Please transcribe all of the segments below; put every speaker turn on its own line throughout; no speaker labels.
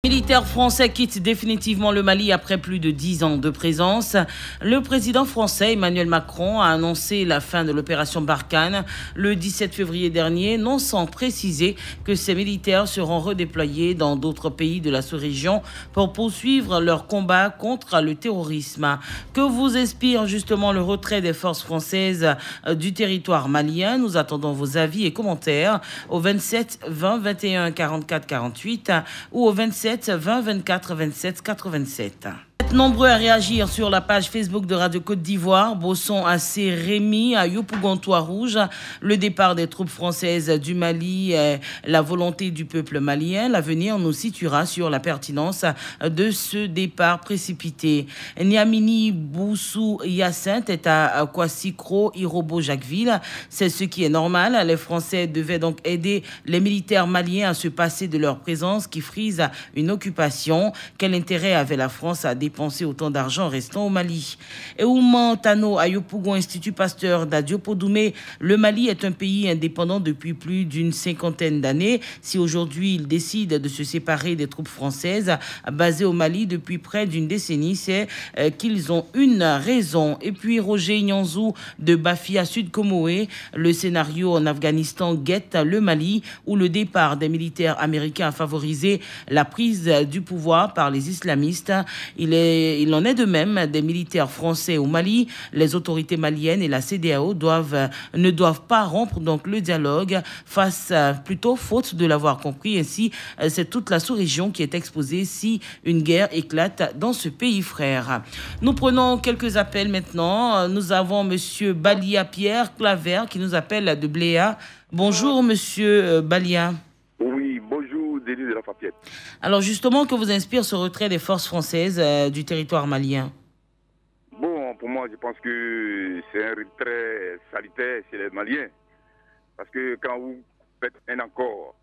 Les militaires français quittent définitivement le Mali après plus de 10 ans de présence. Le président français Emmanuel Macron a annoncé la fin de l'opération Barkhane le 17 février dernier, non sans préciser que ces militaires seront redéployés dans d'autres pays de la sous-région pour poursuivre leur combat contre le terrorisme. Que vous inspire justement le retrait des forces françaises du territoire malien? Nous attendons vos avis et commentaires au 27 20 21 44 48 ou au 27 20 24 27 87. Nombreux à réagir sur la page Facebook de Radio Côte d'Ivoire. Bosson Assé Rémi à Yopougontois Rouge. Le départ des troupes françaises du Mali est la volonté du peuple malien. L'avenir nous situera sur la pertinence de ce départ précipité. Niamini Boussou Hyacinthe est à Kwassikro, Irobo, Jacquesville. C'est ce qui est normal. Les Français devaient donc aider les militaires maliens à se passer de leur présence qui frise une occupation. Quel intérêt avait la France à dépenser autant d'argent restant au Mali? Et Ouman Tano Ayopougon, Institut Pasteur d'Adiopodoumé, le Mali est un pays indépendant depuis plus d'une cinquantaine d'années. Si aujourd'hui il décide de se séparer des troupes françaises basées au Mali depuis près d'une décennie, c'est qu'ils ont une raison. Et puis Roger Nyanzou de Bafia Sud Comoé, le scénario en Afghanistan guette le Mali où le départ des militaires américains a favorisé la prise du pouvoir par les islamistes. Il en est de même des militaires français au Mali. Les autorités maliennes et la CEDEAO ne doivent pas rompre donc le dialogue plutôt faute de l'avoir compris. Ainsi, c'est toute la sous-région qui est exposée si une guerre éclate dans ce pays frère. Nous prenons quelques appels maintenant. Nous avons monsieur Balia Pierre Claver qui nous appelle de Bléa. Bonjour monsieur Balia.
Oui, bonjour Denis de la Fapiette.
Alors justement, que vous inspire ce retrait des forces françaises du territoire malien?
Bon, pour moi, je pense que c'est un retrait salutaire chez les Maliens. Parce que quand vous faites un accord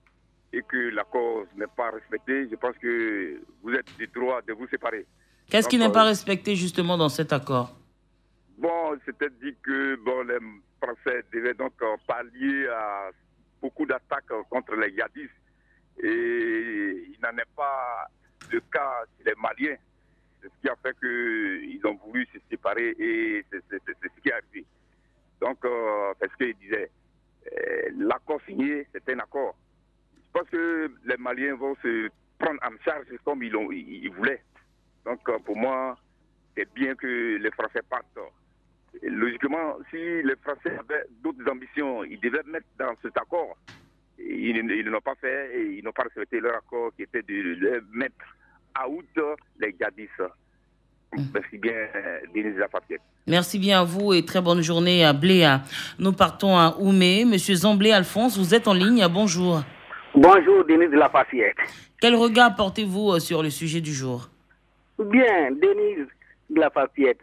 et que l'accord n'est pas respecté, je pense que vous êtes du droit de vous séparer.
Qu'est-ce qui n'est pas respecté justement dans cet accord?
Bon, c'est-à-dire que les Français devaient donc pallier à beaucoup d'attaques contre les djihadistes. Et il n'en est pas le cas chez les Maliens. C'est ce qui a fait qu'ils ont voulu se séparer et c'est ce qui est arrivé. Donc, c'est ce qu'il disait. L'accord signé, c'est un accord. Je pense que les Maliens vont se prendre en charge comme ils voulaient. Donc, pour moi, c'est bien que les Français partent. Et logiquement, si les Français avaient d'autres ambitions, ils devaient mettre dans cet accord. Ils ne l'ont pas fait et ils n'ont pas respecté leur accord qui était de mettre à out les djihadistes. Merci bien, Denis Lafapiette.
Merci bien à vous et très bonne journée à Bléa. Nous partons à Oumé. Monsieur Zamblé Alphonse, vous êtes en ligne. Bonjour.
Bonjour, Denis de la Fapiette.
Quel regard portez-vous sur le sujet du jour?
Bien, Denis de la Fapiette.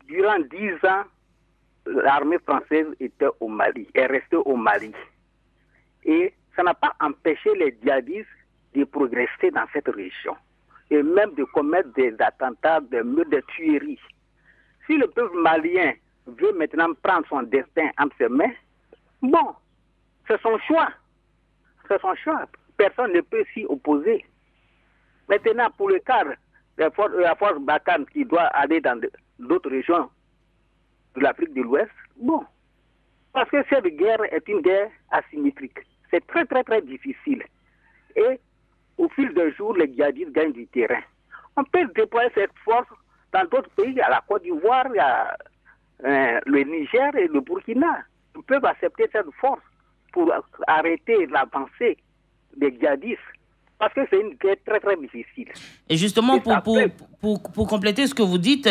Durant 10 ans, l'armée française était au Mali, est restée au Mali. Et ça n'a pas empêché les djihadistes de progresser dans cette région et même de commettre des attentats, des tueries. Si le peuple malien veut maintenant prendre son destin en ses mains, bon, c'est son choix. C'est son choix. Personne ne peut s'y opposer. Maintenant, pour le cadre de la force Barkhane qui doit aller dans d'autres régions de l'Afrique de l'Ouest, bon, parce que cette guerre est une guerre asymétrique. C'est très, très, très difficile. Et au fil des jours, les djihadistes gagnent du terrain. On peut déployer cette force dans d'autres pays, à la Côte d'Ivoire, le Niger et le Burkina. Ils peuvent accepter cette force pour arrêter l'avancée des djihadistes. Parce que c'est une guerre très, très difficile.
Et justement, pour compléter ce que vous dites,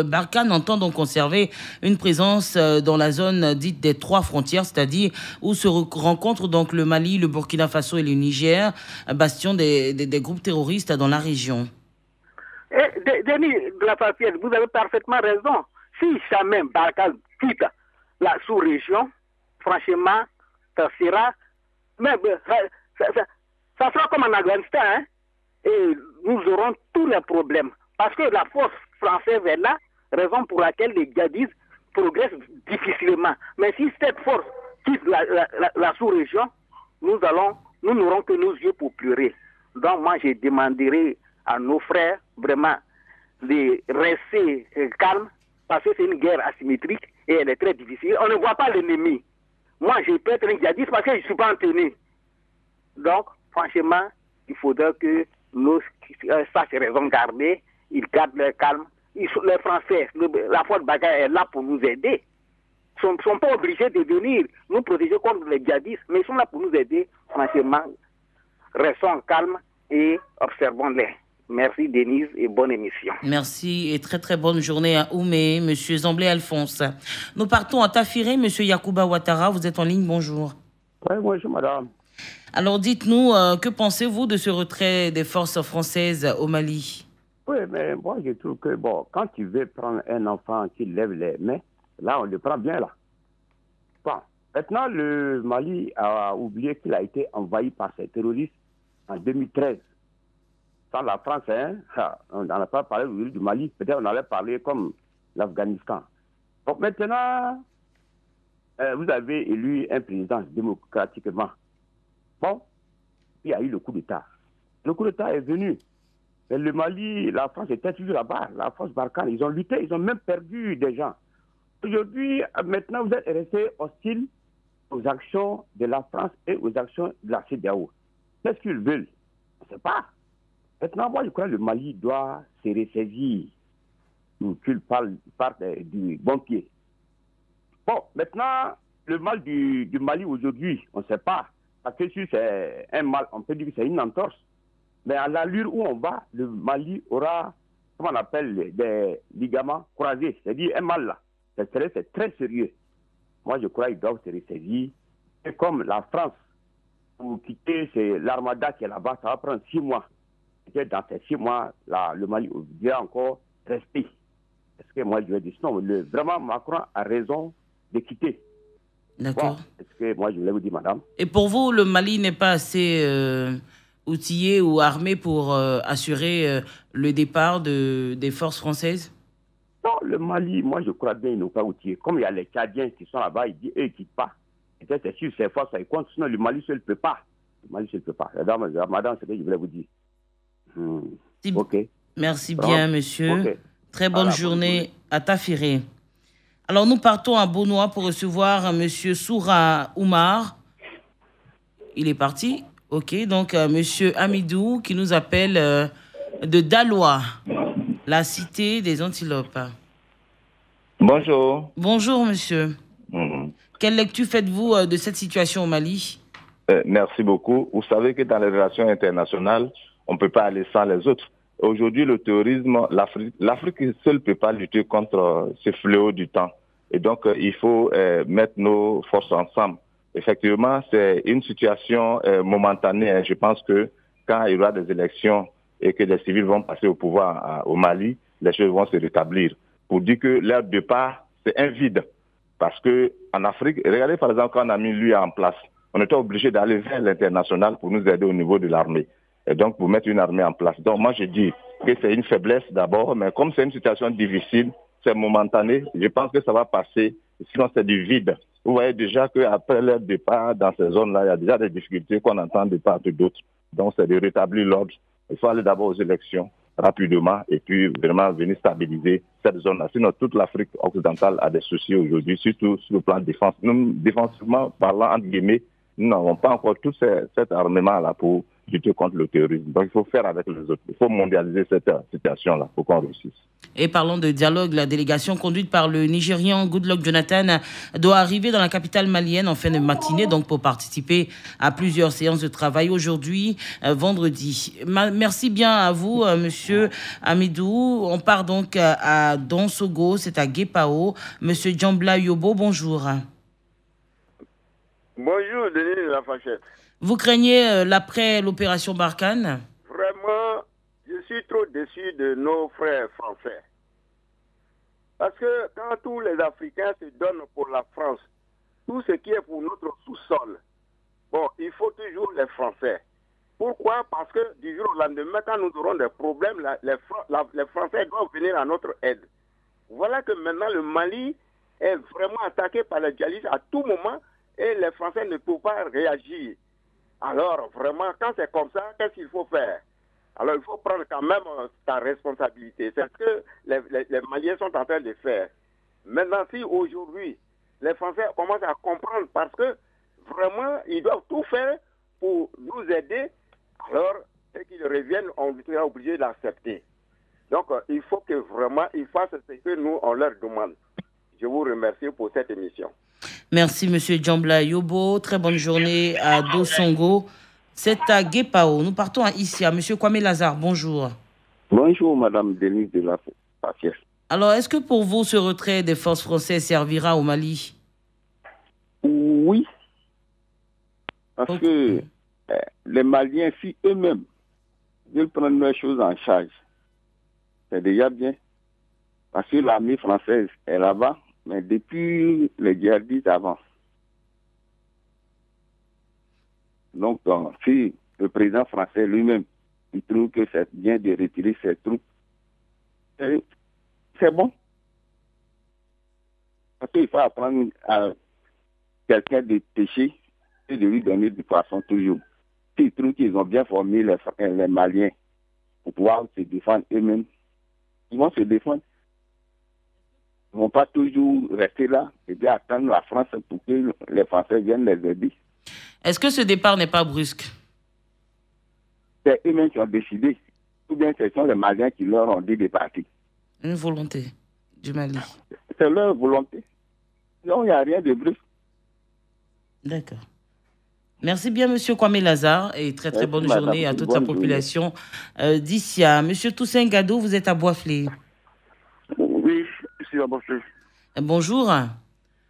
Barkhane entend donc conserver une présence dans la zone dite des 3 frontières, c'est-à-dire où se rencontrent donc le Mali, le Burkina Faso et le Niger, bastion des groupes terroristes dans la région.
Denis de la Fapiette, vous avez parfaitement raison. Si jamais Barkhane quitte la sous-région, franchement, ça sera... Ça sera comme en Afghanistan, hein? Et nous aurons tous les problèmes. Parce que la force française est là, raison pour laquelle les djihadistes progressent difficilement. Mais si cette force quitte la sous-région, nous n'aurons que nos yeux pour pleurer. Donc moi, je demanderai à nos frères vraiment de rester calmes parce que c'est une guerre asymétrique et elle est très difficile. On ne voit pas l'ennemi. Moi, je peux être un djihadiste parce que je ne suis pas en tenue. Donc, franchement, il faudra que nos sachent raison garder, ils gardent leur calme. Les Français, la force bagarre est là pour nous aider. Ils ne sont pas obligés de venir nous protéger contre les djihadistes, mais ils sont là pour nous aider. Franchement, restons calmes et observons-les. Merci Denise et bonne émission.
Merci et très très bonne journée à Oumé, Monsieur Zamblé Alphonse. Nous partons à Tafiré, Monsieur Yacouba Ouattara, vous êtes en ligne, bonjour.
Oui, bonjour madame.
Alors dites-nous, que pensez-vous de ce retrait des forces françaises au Mali?
Oui, mais moi je trouve que bon, quand tu veux prendre un enfant qui lève les mains, là on le prend bien là. Bon, maintenant le Mali a oublié qu'il a été envahi par ces terroristes en 2013. Sans la France, hein, on n'allait pas parler du Mali, peut-être on allait parler comme l'Afghanistan. Donc maintenant, vous avez élu un président démocratiquement. Bon, il y a eu le coup d'État. Le coup d'État est venu. Mais le Mali, la France était toujours là-bas, la force Barkhane. Ils ont lutté, ils ont même perdu des gens. Aujourd'hui, maintenant, vous êtes restés hostiles aux actions de la France et aux actions de la CEDEAO. Qu'est-ce qu'ils veulent? On ne sait pas. Maintenant, moi, je crois que le Mali doit se ressaisir pour qu'il parte du bon pied. Bon, maintenant, le mal du Mali aujourd'hui, on ne sait pas. Parce que si c'est un mal, on peut dire que c'est une entorse. Mais à l'allure où on va, le Mali aura, comment on appelle, des ligaments croisés. C'est-à-dire un mal là. C'est très sérieux. Moi, je crois qu'ils doivent se ressaisir. Et comme la France, pour quitter l'armada qui est là-bas, ça va prendre 6 mois. Et dans ces 6 mois, là, le Mali doit encore rester. Est-ce que moi, je vais dire non, vraiment, Macron a raison de quitter.
D'accord.
Bon, est-ce que moi, je voulais vous dire, madame.
Et pour vous, le Mali n'est pas assez outillé ou armé pour assurer le départ des forces françaises?
Non, le Mali, moi, je crois bien, ils n'ont pas outillé. Comme il y a les Tchadiens qui sont là-bas, ils disent, eux, ils ne quittent pas. Peut-être c'est sûr, ces forces, ils comptent, sinon le Mali seul ne peut pas. Le Mali seul ne peut pas. Madame, c'est ce que je voulais vous dire. Ok.
Merci bien, monsieur.
Okay.
Très bonne journée à Tafiré. Alors, nous partons à Beaunois pour recevoir monsieur Soura Oumar. Il est parti. Ok, donc monsieur Amidou qui nous appelle de Daloa, la cité des antilopes.
Bonjour.
Bonjour, monsieur. Quelle lecture faites-vous de cette situation au Mali?
Merci beaucoup. Vous savez que dans les relations internationales, on ne peut pas aller sans les autres. Aujourd'hui, le terrorisme, l'Afrique seule ne peut pas lutter contre ce fléau du temps. Et donc, il faut mettre nos forces ensemble. Effectivement, c'est une situation momentanée. Je pense que quand il y aura des élections et que les civils vont passer au pouvoir au Mali, les choses vont se rétablir. Pour dire que leur départ, c'est un vide. Parce que en Afrique, regardez par exemple quand on a mis lui en place, on était obligé d'aller vers l'international pour nous aider au niveau de l'armée. Et donc, pour mettre une armée en place. Donc, moi, je dis que c'est une faiblesse d'abord, mais comme c'est une situation difficile, c'est momentané, je pense que ça va passer, sinon c'est du vide. Vous voyez déjà qu'après leur départ dans ces zones-là, il y a déjà des difficultés qu'on entend de part et d'autre. Donc, c'est de rétablir l'ordre. Il faut aller d'abord aux élections rapidement et puis vraiment venir stabiliser cette zone-là. Sinon, toute l'Afrique occidentale a des soucis aujourd'hui, surtout sur le plan de défense. Nous, défensivement parlant, entre guillemets, nous n'avons pas encore tout cet armement-là pour lutter contre le terrorisme. Donc, il faut faire avec les autres. Il faut mondialiser cette situation-là pour qu'on réussisse.
Et parlons de dialogue, la délégation conduite par le Nigérian Goodluck Jonathan doit arriver dans la capitale malienne en fin de matinée, donc pour participer à plusieurs séances de travail aujourd'hui, vendredi. Merci bien à vous, monsieur Amidou. On part donc à Donsogo, c'est à Guépao. Monsieur Djambla Yobo, bonjour.
Bonjour, Denis Lafachette.
Vous craignez l'après l'opération Barkhane?
Vraiment, je suis trop déçu de nos frères français. Parce que quand tous les Africains se donnent pour la France, tout ce qui est pour notre sous-sol, bon, il faut toujours les Français. Pourquoi? Parce que du jour au lendemain, quand nous aurons des problèmes, les Français doivent venir à notre aide. Voilà que maintenant le Mali est vraiment attaqué par les djihadistes à tout moment et les Français ne peuvent pas réagir.
Alors, vraiment, quand c'est comme ça, qu'est-ce qu'il faut faire? Alors, il faut prendre quand même ta responsabilité. C'est ce que les Maliens sont en train de faire. Maintenant, si aujourd'hui, les Français commencent à comprendre parce que vraiment, ils doivent tout faire pour nous aider, alors, dès qu'ils reviennent, on sera obligé d'accepter. Donc, il faut que vraiment, ils fassent ce que nous, on leur demande. Je vous remercie pour cette émission.
Merci, Monsieur Djambla Yobo. Très bonne journée à Dosongo. C'est à Guépao. Nous partons à Issia. Monsieur Kwame Lazare, bonjour.
Bonjour, Madame Denise de la Fafiès.
Alors, est-ce que pour vous, ce retrait des forces françaises servira au Mali?
Oui. Parce que les Maliens, si eux-mêmes veulent prendre leurs choses en charge, c'est déjà bien. Parce que l'armée française est là-bas, mais depuis les djihadistes avancent. Donc, si le président français lui-même, il trouve que c'est bien de retirer ses troupes, c'est bon. Parce qu'il faut apprendre à quelqu'un de pêcher et de lui donner du poisson toujours. S'ils trouvent qu'ils ont bien formé les Maliens pour pouvoir se défendre eux-mêmes, ils vont se défendre. Ils ne vont pas toujours rester là et bien attendre la France pour que les Français viennent les aider.
Est-ce que ce départ n'est pas brusque?
C'est eux-mêmes qui ont décidé. Ou bien ce sont les Maliens qui leur ont dit de partir.
Une volonté du Mali.
C'est leur volonté. Non, il n'y a rien de brusque.
D'accord. Merci bien, Monsieur Kwame Lazare, et très très bonne journée à toute la population d'Issia. Monsieur Toussaint Gado, vous êtes à Boisflé.
Oui, je suis à Boisflé.
Bonjour.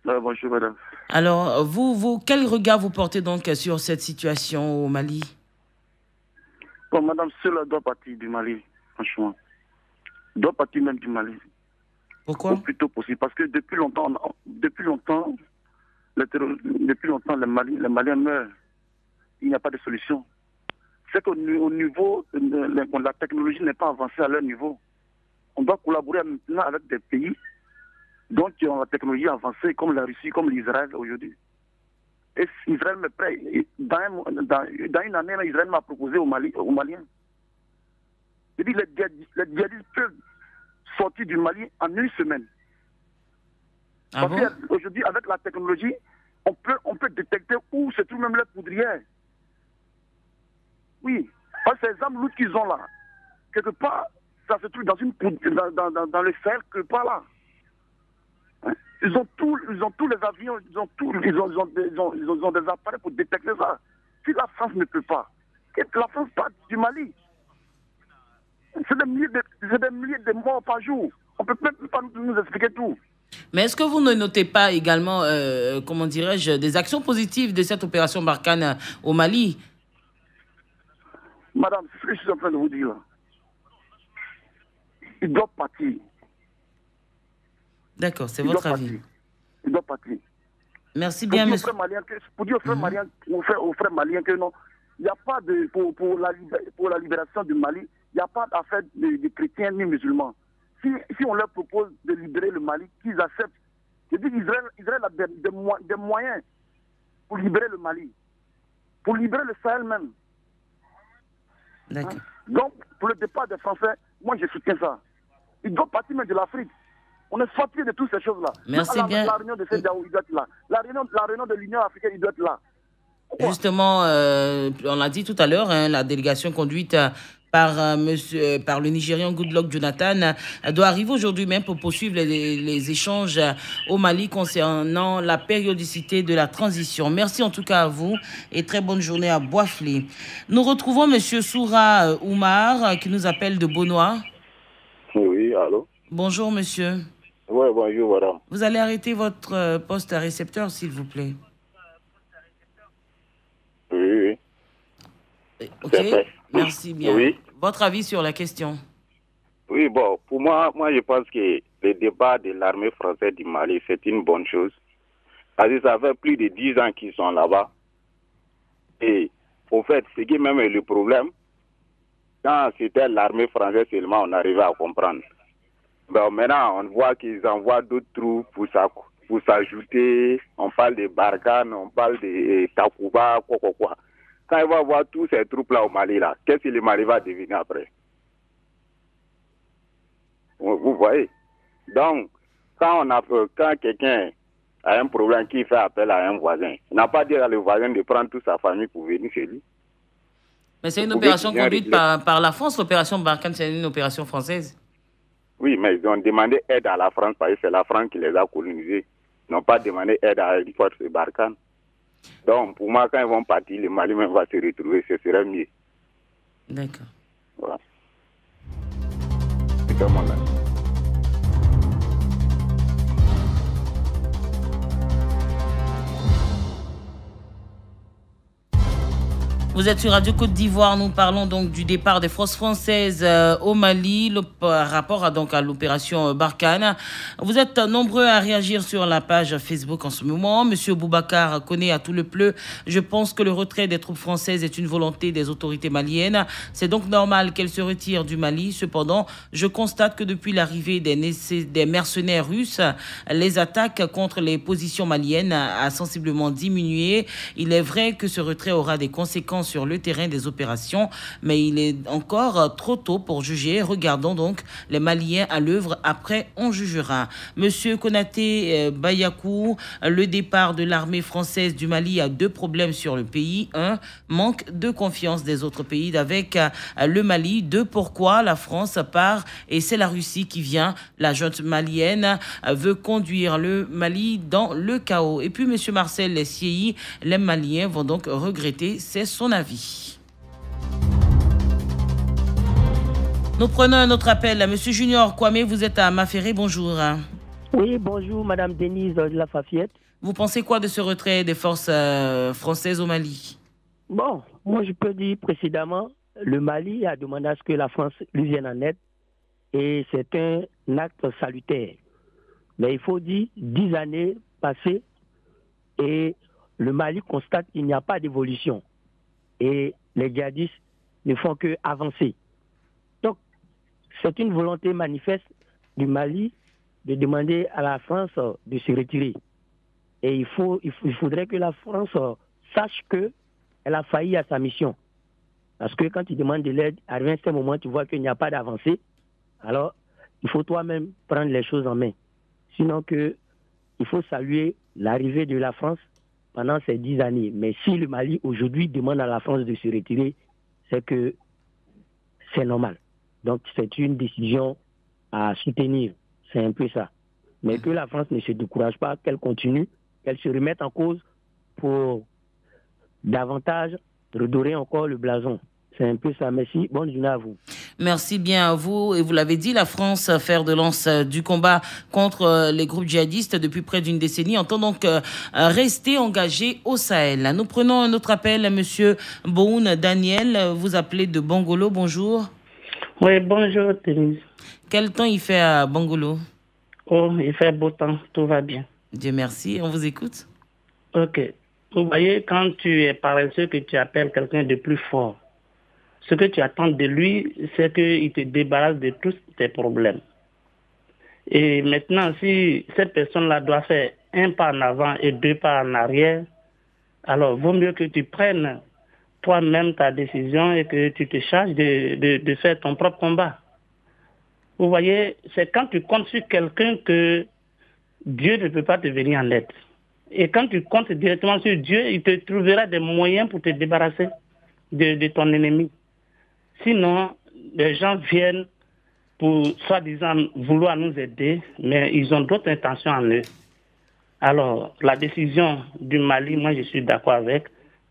Bonjour, madame.
Alors, quel regard vous portez donc sur cette situation au Mali?
Bon, madame, cela doit partir du Mali, franchement. Doit partir même du Mali.
Pourquoi?
Au plus tôt possible. Parce que depuis longtemps, les Maliens meurent. Il n'y a pas de solution. C'est qu'au niveau, la technologie n'est pas avancée à leur niveau. On doit collaborer maintenant avec des pays donc qui ont la technologie avancée, comme la Russie, comme l'Israël aujourd'hui. Et Israël me prête. Dans une année, Israël m'a proposé aux Maliens. Je dis, les djihadistes peuvent sortir du Mali en une semaine.
Ah
Parce qu'aujourd'hui, avec la technologie, on peut détecter où se trouve même les poudrières. Oui, parce que ces armes lourdes qu'ils ont là, quelque part, ça se trouve dans le Sahel, quelque part là. Hein? Ils ont tous les avions, ils ont des appareils pour détecter ça. Si la France ne peut pas, que la France parte du Mali. C'est des milliers de morts par jour. On ne peut même pas nous expliquer tout.
Mais est-ce que vous ne notez pas également, comment dirais-je, des actions positives de cette opération Barkhane au Mali?
Madame, c'est ce que je suis en train de vous dire. Il doit partir.
D'accord, c'est votre avis.
Il doit partir.
Merci bien, monsieur.
Pour dire aux frères maliens que non, il n'y a pas de... Pour la libération du Mali, il n'y a pas d'affaire de chrétiens ni musulmans. Si on leur propose de libérer le Mali, qu'ils acceptent. Je dis qu'Israël a des moyens pour libérer le Mali. Pour libérer le Sahel même.
D'accord.
Donc, pour le départ des Français, moi je soutiens ça. Ils doivent partir même de l'Afrique. On est fatigué de toutes ces choses-là.
Merci bien.
La réunion de CEDEAO, il doit être là. La réunion de l'Union africaine, il doit être là. Pourquoi?
Justement, on l'a dit tout à l'heure, la délégation conduite par le Nigérian Goodluck Jonathan doit arriver aujourd'hui même pour poursuivre les échanges au Mali concernant la périodicité de la transition. Merci en tout cas à vous et très bonne journée à Boisflé. Nous retrouvons M. Soura Oumar qui nous appelle de Beaunois.
Oui, allô?
Bonjour monsieur.
Oui, bonjour madame.
Vous allez arrêter votre poste à récepteur s'il vous plaît.
Oui.
Ok, merci bien.
Oui.
Votre avis sur la question?
Oui, bon, pour moi je pense que le débat de l'armée française du Mali, c'est une bonne chose. Parce que ça fait plus de 10 ans qu'ils sont là-bas. Et au fait, ce qui même est le problème, quand c'était l'armée française seulement, on arrivait à comprendre. Bon, maintenant, on voit qu'ils envoient d'autres troupes pour s'ajouter. On parle de Barkhane, on parle de Takuba, quoi. quand il va voir tous ces troupes-là au Mali, là, qu'est-ce que le Mali va devenir après? Vous voyez? Donc, quand quelqu'un a un problème qui fait appel à un voisin, il n'a pas dit à le voisin de prendre toute sa famille pour venir chez lui.
Mais c'est une opération conduite par la France. L'opération Barkhane, c'est une opération française.
Oui, mais ils ont demandé aide à la France parce que c'est la France qui les a colonisés. Ils n'ont pas demandé aide à une force de Barkhane. Donc, pour moi, quand ils vont partir, le Mali même va se retrouver, ce serait mieux.
D'accord.
Voilà. C'est comme on a.
Vous êtes sur Radio Côte d'Ivoire. Nous parlons donc du départ des forces françaises au Mali, rapport à l'opération Barkhane. Vous êtes nombreux à réagir sur la page Facebook en ce moment. Monsieur Boubacar connaît à tout le pleu. Je pense que le retrait des troupes françaises est une volonté des autorités maliennes. C'est donc normal qu'elles se retirent du Mali. Cependant, je constate que depuis l'arrivée des mercenaires russes, les attaques contre les positions maliennes a sensiblement diminué. Il est vrai que ce retrait aura des conséquences sur le terrain des opérations, mais il est encore trop tôt pour juger. Regardons donc les Maliens à l'œuvre, après on jugera. Monsieur Konaté Bayakou, le départ de l'armée française du Mali a deux problèmes sur le pays. Un, manque de confiance des autres pays avec le Mali. Deux, pourquoi la France part et c'est la Russie qui vient. La junte malienne veut conduire le Mali dans le chaos. Et puis monsieur Marcel Siei, les Maliens vont donc regretter, c'est son avis. Nous prenons un autre appel. Monsieur Junior Kwame, vous êtes à Maféré, bonjour.
Oui, bonjour, Madame Denise de la Fafiette.
Vous pensez quoi de ce retrait des forces françaises au Mali?
Bon, moi je peux dire précédemment, le Mali a demandé à ce que la France lui vienne en aide et c'est un acte salutaire. Mais il faut dire, 10 années passées et le Mali constate qu'il n'y a pas d'évolution. Et les djihadistes ne font que avancer. Donc, c'est une volonté manifeste du Mali de demander à la France de se retirer. Et il faudrait que la France sache qu'elle a failli à sa mission. Parce que quand tu demandes de l'aide, à un certain moment, tu vois qu'il n'y a pas d'avancée. Alors, il faut toi-même prendre les choses en main. Sinon il faut saluer l'arrivée de la France pendant ces 10 années. Mais si le Mali aujourd'hui demande à la France de se retirer, c'est que c'est normal. Donc c'est une décision à soutenir. C'est un peu ça. Mais que la France ne se décourage pas, qu'elle continue, qu'elle se remette en cause pour davantage redorer encore le blason. C'est un peu ça. Merci. Bonne journée à vous.
Merci bien à vous. Et vous l'avez dit, la France, fer de lance du combat contre les groupes djihadistes depuis près d'une décennie, entend donc rester engagée au Sahel. Nous prenons un autre appel. Monsieur Boun Daniel, vous appelez de Bangolo. Bonjour.
Oui, bonjour, Denise.
Quel temps il fait à Bangolo?
Oh, il fait beau temps. Tout va bien.
Dieu merci. On vous écoute.
Ok. Vous voyez, quand tu es paresseux, que tu appelles quelqu'un de plus fort, ce que tu attends de lui, c'est qu'il te débarrasse de tous tes problèmes. Et maintenant, si cette personne-là doit faire un pas en avant et 2 pas en arrière, alors vaut mieux que tu prennes toi-même ta décision et que tu te charges de faire ton propre combat. Vous voyez, c'est quand tu comptes sur quelqu'un que Dieu ne peut pas te venir en aide. Et quand tu comptes directement sur Dieu, il te trouvera des moyens pour te débarrasser de ton ennemi. Sinon, les gens viennent pour, soi-disant, vouloir nous aider, mais ils ont d'autres intentions en eux. Alors, la décision du Mali, moi je suis d'accord avec.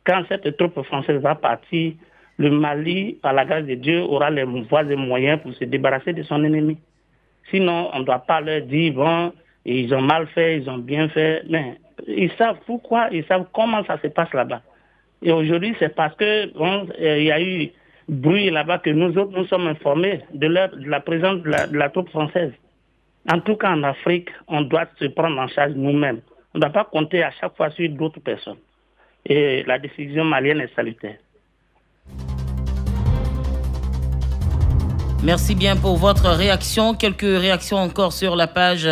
Quand cette troupe française va partir, le Mali, par la grâce de Dieu, aura les voies et moyens pour se débarrasser de son ennemi. Sinon, on ne doit pas leur dire, bon, ils ont mal fait, ils ont bien fait. Mais ils savent pourquoi, ils savent comment ça se passe là-bas. Et aujourd'hui, c'est parce que bon, il y a eu bruit là-bas que nous autres, nous sommes informés de la présence de la troupe française. En tout cas, en Afrique, on doit se prendre en charge nous-mêmes. On ne doit pas compter à chaque fois sur d'autres personnes. Et la décision malienne est salutaire.
Merci bien pour votre réaction. Quelques réactions encore sur la page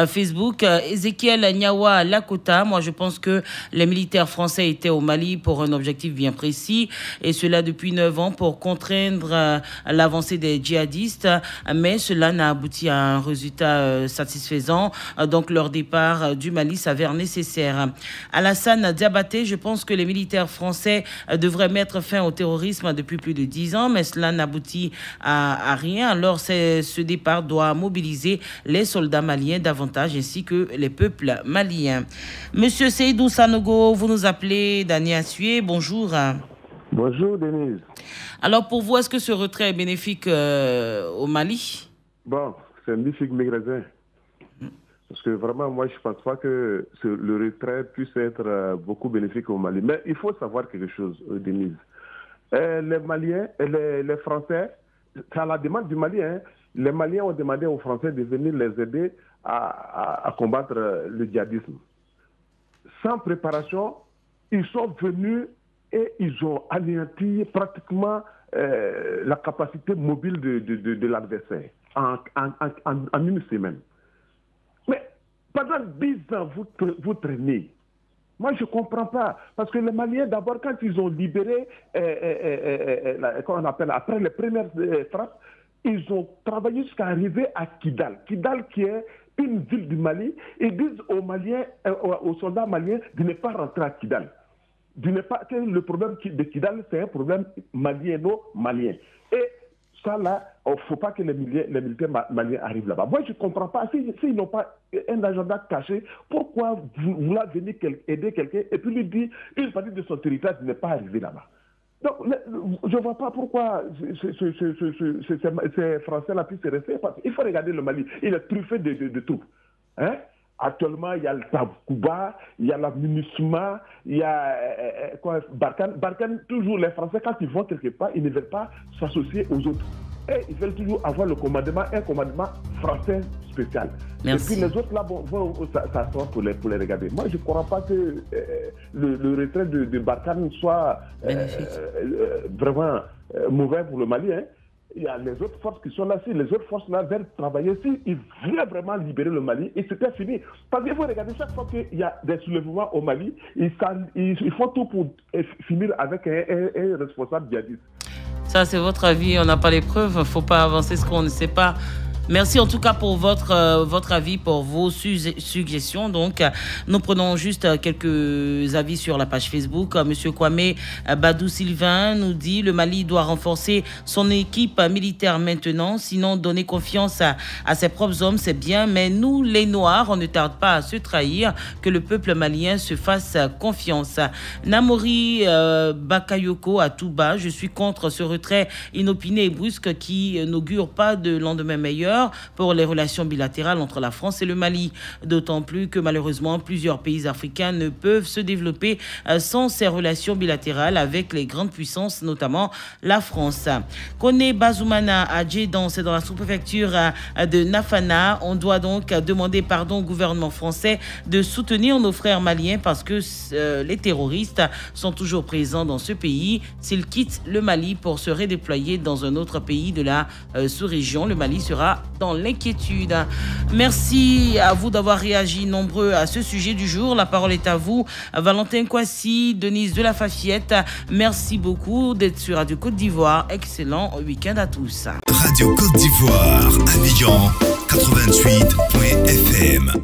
Facebook. Ezekiel Nyawa Lakota, moi je pense que les militaires français étaient au Mali pour un objectif bien précis et cela depuis 9 ans pour contraindre l'avancée des djihadistes, mais cela n'a abouti à un résultat satisfaisant. Donc leur départ du Mali s'avère nécessaire. Alassane Diabaté, je pense que les militaires français devraient mettre fin au terrorisme depuis plus de 10 ans, mais cela n'aboutit à rien. Alors ce départ doit mobiliser les soldats maliens davantage ainsi que les peuples maliens. Monsieur Seydou Sanogo, vous nous appelez Dani Assué, bonjour.
Bonjour Denise.
Alors pour vous, est-ce que ce retrait est bénéfique au Mali?
Bon, c'est un bénéfique magasin. Parce que vraiment, moi, je ne pense pas que le retrait puisse être beaucoup bénéfique au Mali. Mais il faut savoir quelque chose, Denise. Les Maliens, les Français, c'est à la demande du Mali. Hein. Les Maliens ont demandé aux Français de venir les aider à combattre le djihadisme. Sans préparation, ils sont venus et ils ont anéanti pratiquement la capacité mobile de l'adversaire en une semaine. Mais pendant 10 ans, vous traînez. Moi, je ne comprends pas. Parce que les Maliens, d'abord, quand ils ont libéré, comment on appelle, après les premières frappes, ils ont travaillé jusqu'à arriver à Kidal. Kidal, qui est une ville du Mali, ils disent aux Maliens, aux soldats maliens de ne pas rentrer à Kidal. Que le problème de Kidal, c'est un problème malieno-malien. Et ça, là, il ne faut pas que les militaires maliens arrivent là-bas. Moi, je ne comprends pas. S'ils n'ont pas un agenda caché, pourquoi vous venir aider quelqu'un et puis lui dire une partie de son territoire de ne pas arriver là-bas? Donc, je ne vois pas pourquoi ces Français-là puissent rester. Il faut regarder le Mali. Il est truffé de troupes. Hein? Actuellement, il y a le Takuba, il y a la MINUSMA, il y a Barkhane. Barkhane, toujours les Français, quand ils vont quelque part, ils ne veulent pas s'associer aux autres. Et ils veulent toujours avoir un commandement français spécial.
Merci.
Et puis les autres là vont s'asseoir pour les regarder. Moi, je ne crois pas que le retrait de Barkhane soit vraiment mauvais pour le Mali. Hein. Il y a les autres forces qui sont là. Si les autres forces là veulent travailler, s'ils voulaient vraiment libérer le Mali, et c'était fini. Parce qu'il faut regarder, chaque fois qu'il y a des soulèvements au Mali, ils font tout pour finir avec un responsable djihadiste.
Ça, c'est votre avis. On n'a pas les preuves. Il ne faut pas avancer ce qu'on ne sait pas. Merci en tout cas pour votre avis, pour vos suggestions. Donc, nous prenons juste quelques avis sur la page Facebook. Monsieur Kwame Badou Sylvain nous dit: le Mali doit renforcer son équipe militaire maintenant, sinon donner confiance à ses propres hommes, c'est bien. Mais nous, les Noirs, on ne tarde pas à se trahir, que le peuple malien se fasse confiance. Namori Bakayoko à Touba: je suis contre ce retrait inopiné et brusque qui n'augure pas de lendemain meilleur pour les relations bilatérales entre la France et le Mali. D'autant plus que malheureusement, plusieurs pays africains ne peuvent se développer sans ces relations bilatérales avec les grandes puissances, notamment la France. Kone Bazoumana à Djedon, c'est dans la sous-préfecture de Nafana. On doit donc demander pardon au gouvernement français de soutenir nos frères maliens parce que les terroristes sont toujours présents dans ce pays. S'ils quittent le Mali pour se redéployer dans un autre pays de la sous-région, le Mali sera dans l'inquiétude. Merci à vous d'avoir réagi nombreux à ce sujet du jour. La parole est à vous, Valentin Kwasi, Denise de la Fafiette. Merci beaucoup d'être sur Radio Côte d'Ivoire. Excellent week-end à tous.
Radio Côte d'Ivoire, Abidjan 88.fm.